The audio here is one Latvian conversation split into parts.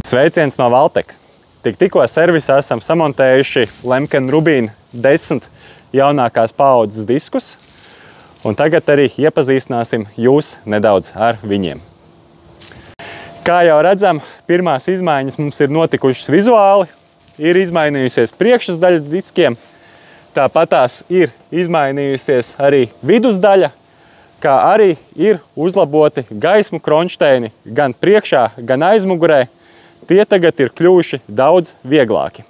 Sveiciens no Valtek! Tikko servisā esam samontējuši Lemken Rubīn 10 jaunākās paaudzes diskus, un tagad arī iepazīstināsim jūs nedaudz ar viņiem. Kā jau redzam, pirmās izmaiņas mums ir notikušas vizuāli, ir izmainījusies priekšsdaļa diskiem, tāpatās ir izmainījusies arī vidusdaļa, kā arī ir uzlaboti gaismu kronšteini gan priekšā, gan aizmugurē. Tie tagad ir kļuvuši daudz vieglāki.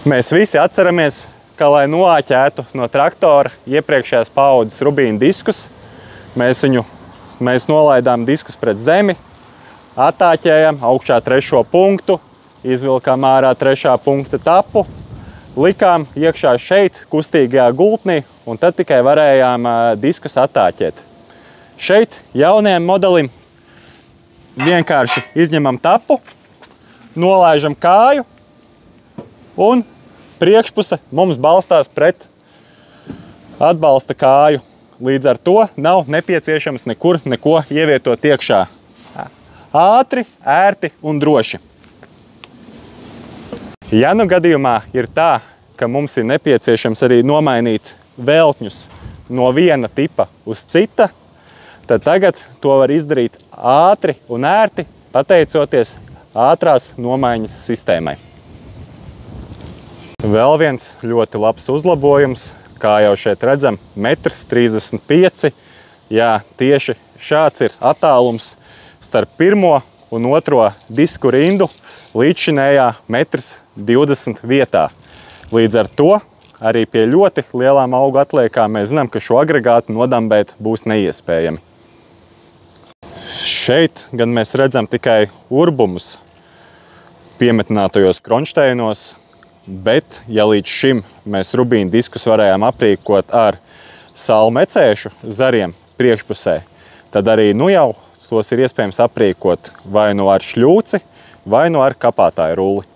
Mēs visi atceramies, ka, lai noāķētu no traktora iepriekšējās paaudzes Rubīn diskus, mēs nolaidām diskus pret zemi, attāķējam augšā 3. punktu, izvilkām ārā 3. punkta tapu, likām iekšā šeit kustīgajā gultnī, un tad tikai varējām diskus attāķēt. Šeit jaunajam modelim vienkārši izņemam tapu, nolaižam kāju, un priekšpuse mums balstās pret atbalsta kāju. Līdz ar to nav nepieciešams nekur neko ievietot iekšā. Ātri, ērti un droši. Ja nu gadījumā ir tā, ka mums ir nepieciešams arī nomainīt veltņus no viena tipa uz cita, tad tagad to var izdarīt ātri un ērti, pateicoties ātrās nomaiņas sistēmai. Vēl viens ļoti labs uzlabojums, kā jau šeit redzam, 1,35 m. Jā, tieši šāds ir attālums starp 1. un 2. disku rindu līdzšinējā 1,20 m vietā. Līdz ar to arī pie ļoti lielām augu atliekām mēs zinām, ka šo agregātu nodambēt būs neiespējami. Šeit gan mēs redzam tikai urbumus piemetinātajos kronšteinos, bet ja līdz šim mēs Rubīn diskus varējām aprīkot ar salmecēšu zariem priekšpusē, tad arī nu jau tos ir iespējams aprīkot vai nu ar šļūci, vai nu ar kapātāju rulli.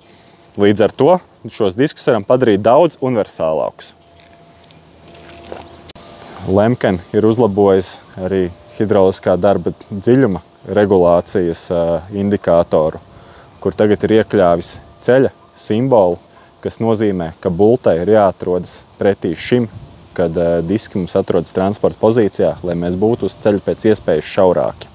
Līdz ar to šos diskus varam padarīt daudz universālākus. Lemken ir uzlabojis arī hidrauliskā darba dziļuma regulācijas indikātoru, kur tagad ir iekļāvis ceļa simbolu, kas nozīmē, ka bultai ir jāatrodas pretī šim, kad diski mums atrodas transporta pozīcijā, lai mēs būtu uz ceļa pēc iespējas šaurāki.